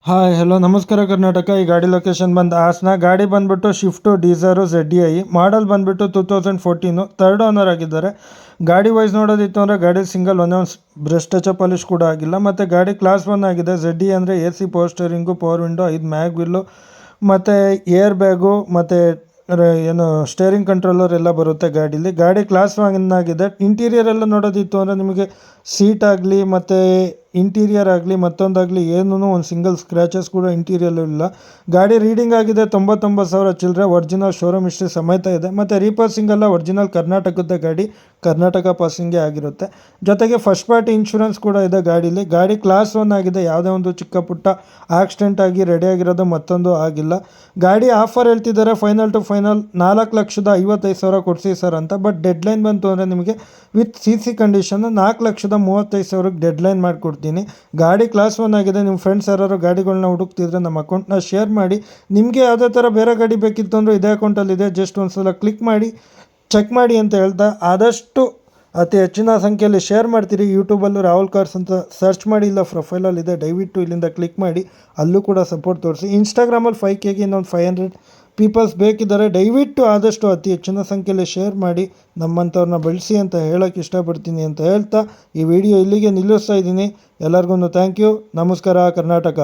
Hi hello ನಮಸ್ಕಾರ ಕರ್ನಾಟಕ. ಈ ಗಾಡಿ ಲೊಕೇಶನ್ ಬಂದು ಹಾಸನ. ಗಾಡಿ ಬಂದುಬಿಟ್ಟು ಶಿಫ್ಟು ಡೀಸರು ZDI ಮಾಡಲ್ ಬಂದುಬಿಟ್ಟು 2014 ಥರ್ಡ್ ಓನರ್ ಆಗಿದ್ದಾರೆ. ಗಾಡಿ ವೈಸ್ ನೋಡೋದಿತ್ತು ಅಂದರೆ ಗಾಡಿ ಸಿಂಗಲ್ ಒಂದೇ ಒಂದು ಬ್ರಷ್ ಟಚಪ್ ಪಾಲಿಶ್ ಕೂಡ ಆಗಿಲ್ಲ. ಮತ್ತು ಗಾಡಿ ಕ್ಲಾಸ್ 1 ಆಗಿದೆ. ZDI ಅಂದರೆ AC power steering, power window, 5 mag will ಮತ್ತು ಏರ್ ಬ್ಯಾಗು ಮತ್ತು ಏನು ಸ್ಟೇರಿಂಗ್ ಕಂಟ್ರೋಲರ್ ಎಲ್ಲ ಬರುತ್ತೆ ಗಾಡೀಲಿ. ಗಾಡಿ ಕ್ಲಾಸ್ 1 ಆಗಿದೆ. ಇಂಟೀರಿಯರ್ ಎಲ್ಲ ನೋಡೋದಿತ್ತು ಅಂದರೆ ನಿಮಗೆ ಸೀಟ್ ಆಗಲಿ ಮತ್ತು ಇಂಟೀರಿಯರ್ ಆಗಲಿ ಮತ್ತೊಂದಾಗಲಿ ಏನೂ ಒಂದು ಸಿಂಗಲ್ ಸ್ಕ್ರ್ಯಾಚಸ್ ಕೂಡ ಇಂಟೀರಿಯಲ್ಲೂ ಇಲ್ಲ. ಗಾಡಿ ರೀಡಿಂಗ್ ಆಗಿದೆ 99,000 ಚಿಲ್ಲರೆ. ಒರಿಜಿನಲ್ ಶೋರೂಮ್ ಹಿಸ್ಟ್ರಿ ಸಮೇತ ಇದೆ. ಮತ್ತು ರೀಪಾಸಿಂಗ್ ಎಲ್ಲ ಒರಿಜಿನಲ್ ಕರ್ನಾಟಕದ ಗಾಡಿ, ಕರ್ನಾಟಕ ಪಾಸಿಂಗೇ ಆಗಿರುತ್ತೆ. ಜೊತೆಗೆ ಫಸ್ಟ್ ಪಾರ್ಟಿ ಇನ್ಶೂರೆನ್ಸ್ ಕೂಡ ಇದೆ ಗಾಡೀಲಿ. ಗಾಡಿ ಕ್ಲಾಸ್ 1 ಆಗಿದೆ. ಯಾವುದೇ ಒಂದು ಚಿಕ್ಕ ಪುಟ್ಟ ಆಕ್ಸಿಡೆಂಟ್ ಆಗಿ ರೆಡಿ ಆಗಿರೋದು ಮತ್ತೊಂದು ಆಗಿಲ್ಲ. ಗಾಡಿ ಆಫರ್ ಹೇಳ್ತಿದ್ದಾರೆ ಫೈನಲ್ ಟು ಫೈನಲ್ 4,55,000 ಕೊಡಿಸಿ ಸರ್ ಅಂತ. ಬಟ್ ಡೆಡ್ಲೈನ್ ಬಂತು ಅಂದರೆ ನಿಮಗೆ ವಿತ್ CC ಕಂಡೀಷನ್ 4,35,000ಕ್ಕೆ ಡೆಡ್ಲೈನ್ ಮಾಡಿಕೊಡ್ತೀನಿ. ಗಾಡಿ ಕ್ಲಾಸ್ 1 ಆಗಿದೆ. ನಿಮ್ಮ ಫ್ರೆಂಡ್ಸ್ ಯಾರು ಗಾಡಿಗಳನ್ನ ಹುಡುಕ್ತಿದ್ರೆ ನಮ್ಮ ಅಕೌಂಟ್ನ ಶೇರ್ ಮಾಡಿ. ನಿಮಗೆ ಯಾವುದೇ ಥರ ಬೇರೆ ಗಾಡಿ ಬೇಕಿತ್ತು ಅಂದರೆ ಇದೇ ಅಕೌಂಟಲ್ಲಿದೆ, ಜಸ್ಟ್ ಒಂದು ಸಲ ಕ್ಲಿಕ್ ಮಾಡಿ ಚೆಕ್ ಮಾಡಿ ಅಂತ ಹೇಳ್ತಾ, ಆದಷ್ಟು ಅತಿ ಹೆಚ್ಚಿನ ಸಂಖ್ಯೆಯಲ್ಲಿ ಶೇರ್ ಮಾಡ್ತೀರಿ. ಯೂಟ್ಯೂಬಲ್ಲೂ ರಾಹುಲ್ ಕಾರ್ಸ್ ಅಂತ ಸರ್ಚ್ ಮಾಡಿ, ಇಲ್ಲ ಪ್ರೊಫೈಲಲ್ಲಿದೆ, ದಯವಿಟ್ಟು ಇಲ್ಲಿಂದ ಕ್ಲಿಕ್ ಮಾಡಿ, ಅಲ್ಲೂ ಕೂಡ ಸಪೋರ್ಟ್ ತೋರಿಸಿ. ಇನ್ಸ್ಟಾಗ್ರಾಮಲ್ಲಿ 5Kಗೆ ಇನ್ನೊಂದು 500 ಪೀಪಲ್ಸ್ ಬೇಕಿದ್ದಾರೆ. ದಯವಿಟ್ಟು ಆದಷ್ಟು ಅತಿ ಹೆಚ್ಚಿನ ಸಂಖ್ಯೆಯಲ್ಲಿ ಶೇರ್ ಮಾಡಿ, ನಮ್ಮಂಥವ್ರನ್ನ ಬೆಳೆಸಿ ಅಂತ ಹೇಳೋಕ್ಕೆ ಇಷ್ಟಪಡ್ತೀನಿ ಅಂತ ಹೇಳ್ತಾ ಈ ವಿಡಿಯೋ ಇಲ್ಲಿಗೆ ನಿಲ್ಲಿಸ್ತಾ ಇದ್ದೀನಿ. ಎಲ್ಲರಿಗೂ ಥ್ಯಾಂಕ್ ಯು. ನಮಸ್ಕಾರ ಕರ್ನಾಟಕ.